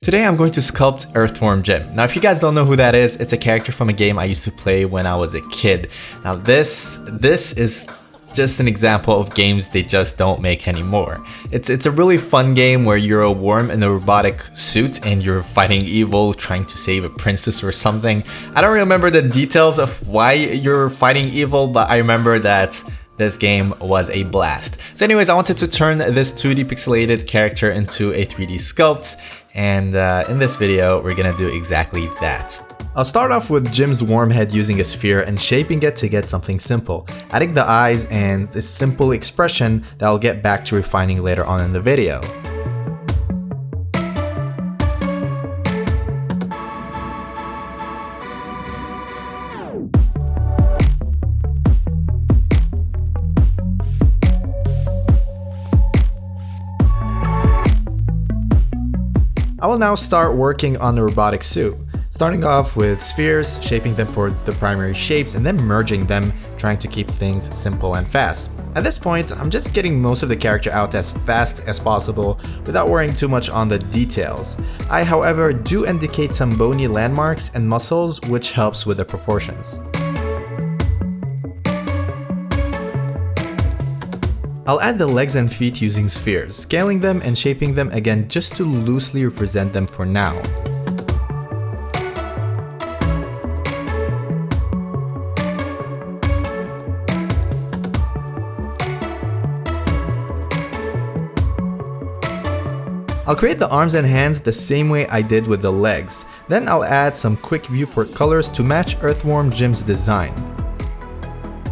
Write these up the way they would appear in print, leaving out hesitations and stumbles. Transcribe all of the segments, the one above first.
Today I'm going to sculpt Earthworm Jim. Now if you guys don't know who that is, it's a character from a game I used to play when I was a kid. Now this is just an example of games they just don't make anymore. It's a really fun game where you're a worm in a robotic suit and you're fighting evil, trying to save a princess or something. I don't remember the details of why you're fighting evil, but I remember that this game was a blast. So anyways, I wanted to turn this 2D pixelated character into a 3D sculpt, and in this video we're gonna do exactly that. I'll start off with Jim's worm head using a sphere and shaping it to get something simple, adding the eyes and a simple expression that I'll get back to refining later on in the video. I will now start working on the robotic suit, starting off with spheres, shaping them for the primary shapes, and then merging them, trying to keep things simple and fast. At this point, I'm just getting most of the character out as fast as possible without worrying too much on the details. I, however, do indicate some bony landmarks and muscles, which helps with the proportions. I'll add the legs and feet using spheres, scaling them and shaping them again just to loosely represent them for now. I'll create the arms and hands the same way I did with the legs. Then I'll add some quick viewport colors to match Earthworm Jim's design.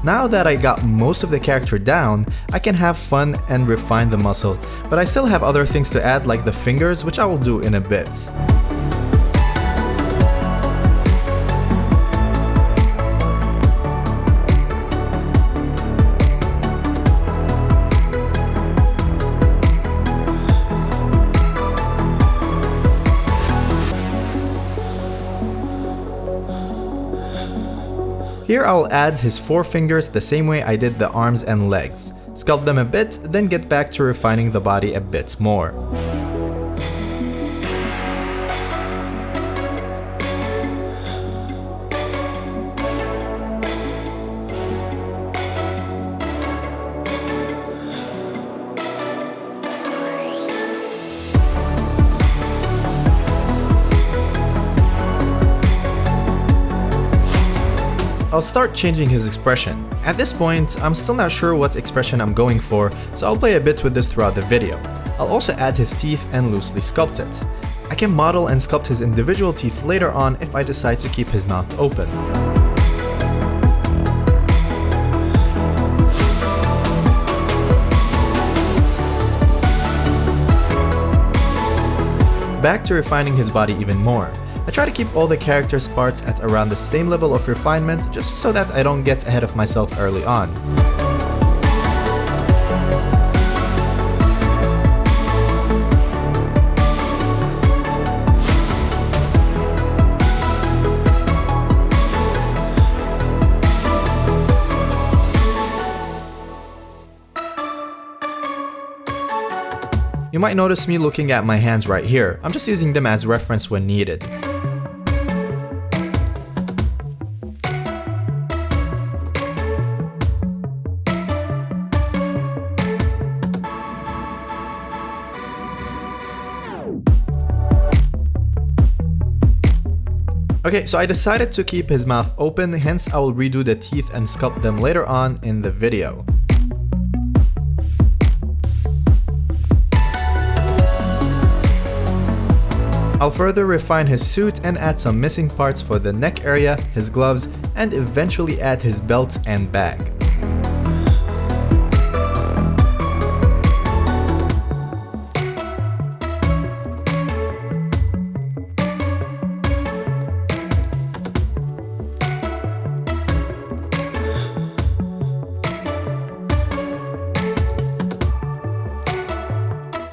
Now that I got most of the character down, I can have fun and refine the muscles, but I still have other things to add like the fingers, which I will do in a bit. Here I'll add his four fingers the same way I did the arms and legs. Sculpt them a bit, then get back to refining the body a bit more. I'll start changing his expression. At this point, I'm still not sure what expression I'm going for, so I'll play a bit with this throughout the video. I'll also add his teeth and loosely sculpt it. I can model and sculpt his individual teeth later on if I decide to keep his mouth open. Back to refining his body even more. I try to keep all the character's parts at around the same level of refinement just so that I don't get ahead of myself early on. You might notice me looking at my hands right here. I'm just using them as reference when needed. Okay, so I decided to keep his mouth open, hence I will redo the teeth and sculpt them later on in the video. I'll further refine his suit and add some missing parts for the neck area, his gloves, and eventually add his belt and bag.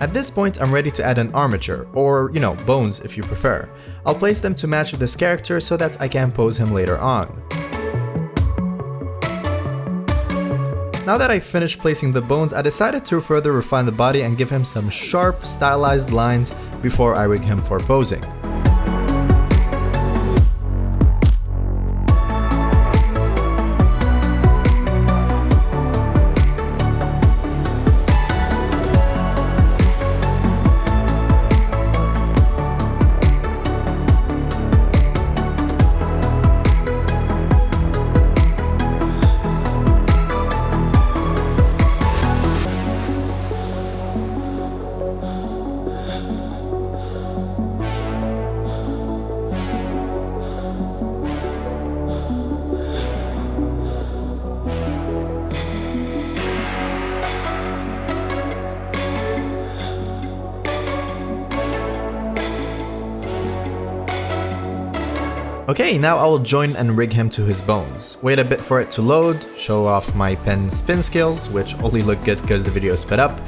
At this point, I'm ready to add an armature, or, bones if you prefer. I'll place them to match this character so that I can pose him later on. Now that I finished placing the bones, I decided to further refine the body and give him some sharp, stylized lines before I rig him for posing. Okay, now I will join and rig him to his bones. Wait a bit for it to load, show off my pen spin skills, which only look good because the video is sped up.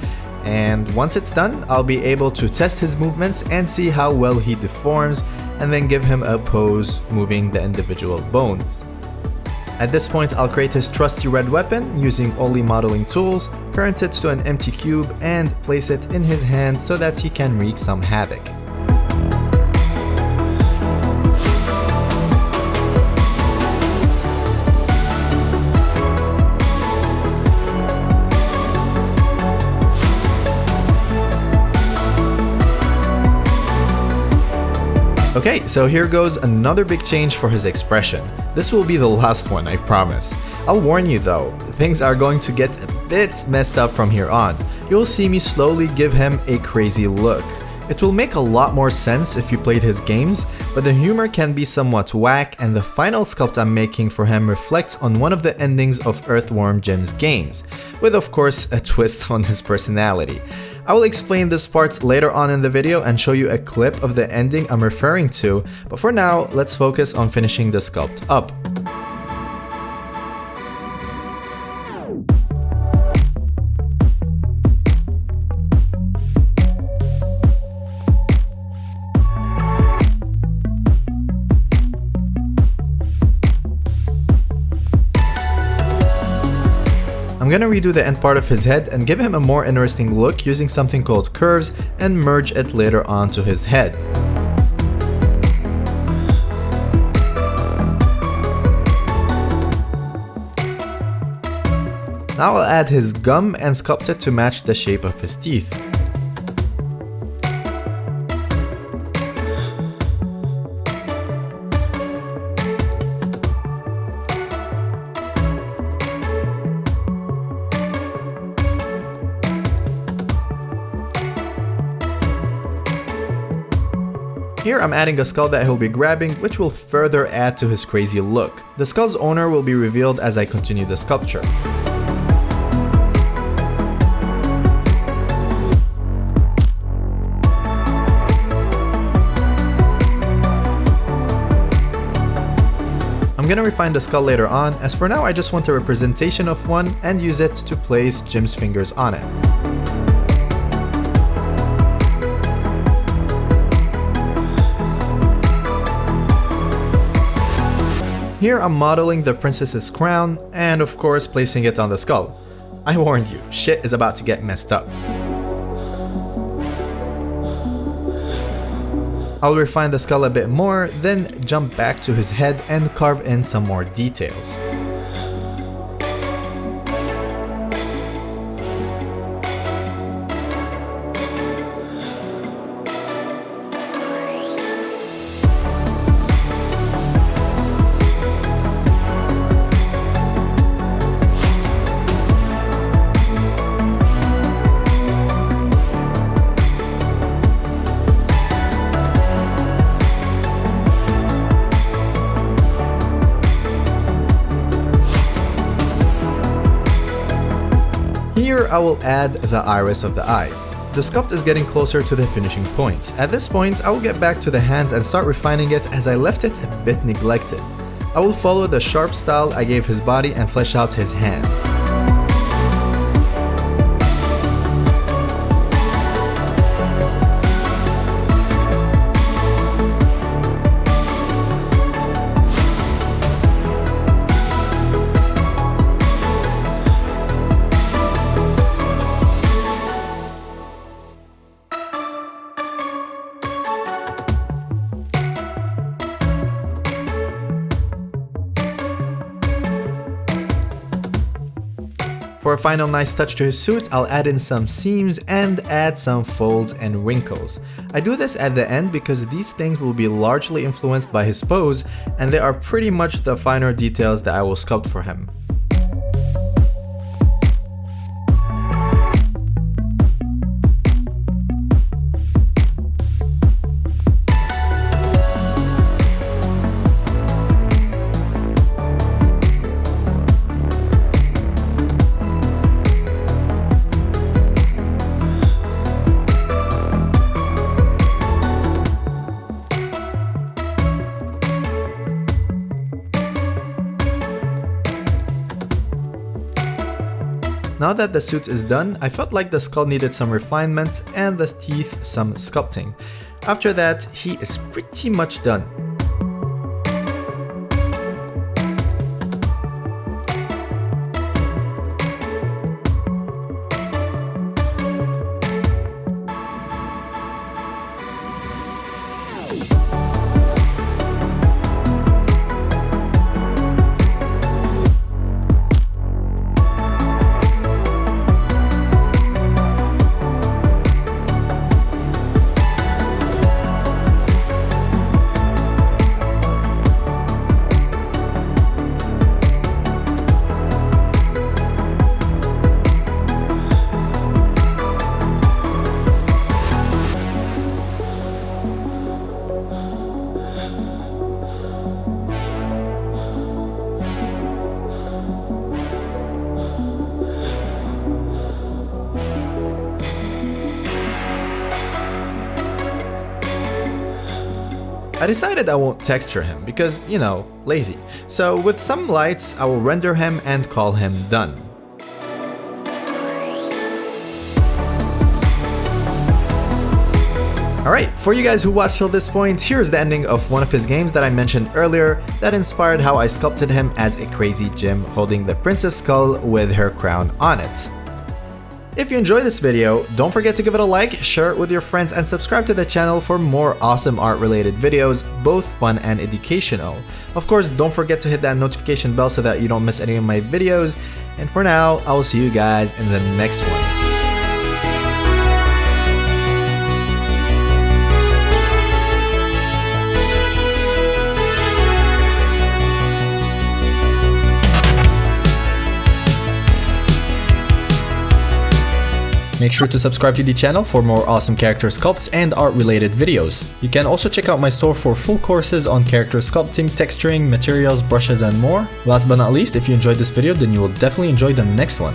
And once it's done, I'll be able to test his movements and see how well he deforms, and then give him a pose moving the individual bones. At this point, I'll create his trusty red weapon using only modeling tools, parent it to an empty cube, and place it in his hands so that he can wreak some havoc. Okay, so here goes another big change for his expression. This will be the last one, I promise. I'll warn you though, things are going to get a bit messed up from here on. You'll see me slowly give him a crazy look. It will make a lot more sense if you played his games, but the humor can be somewhat whack, and the final sculpt I'm making for him reflects on one of the endings of Earthworm Jim's games, with of course a twist on his personality. I will explain this part later on in the video and show you a clip of the ending I'm referring to, but for now, let's focus on finishing the sculpt up. I'm gonna redo the end part of his head and give him a more interesting look using something called curves and merge it later onto his head. Now I'll add his gum and sculpt it to match the shape of his teeth. Here I'm adding a skull that he'll be grabbing, which will further add to his crazy look. The skull's owner will be revealed as I continue the sculpture. I'm gonna refine the skull later on, as for now I just want a representation of one and use it to place Jim's fingers on it. Here I'm modeling the princess's crown and of course placing it on the skull. I warned you, shit is about to get messed up. I'll refine the skull a bit more, then jump back to his head and carve in some more details. Here I will add the iris of the eyes. The sculpt is getting closer to the finishing point. At this point, I will get back to the hands and start refining it as I left it a bit neglected. I will follow the sharp style I gave his body and flesh out his hands. For a final nice touch to his suit, I'll add in some seams and add some folds and wrinkles. I do this at the end because these things will be largely influenced by his pose, and they are pretty much the finer details that I will sculpt for him. Now that the suit is done, I felt like the skull needed some refinement and the teeth some sculpting. After that, he is pretty much done. I decided I won't texture him because, you know, lazy. So with some lights, I will render him and call him done. Alright, for you guys who watched till this point, here's the ending of one of his games that I mentioned earlier that inspired how I sculpted him as a crazy Jim holding the princess skull with her crown on it. If you enjoyed this video, don't forget to give it a like, share it with your friends, and subscribe to the channel for more awesome art-related videos, both fun and educational. Of course, don't forget to hit that notification bell so that you don't miss any of my videos. And for now, I will see you guys in the next one. Make sure to subscribe to the channel for more awesome character sculpts and art-related videos. You can also check out my store for full courses on character sculpting, texturing, materials, brushes, and more. Last but not least, if you enjoyed this video, then you will definitely enjoy the next one.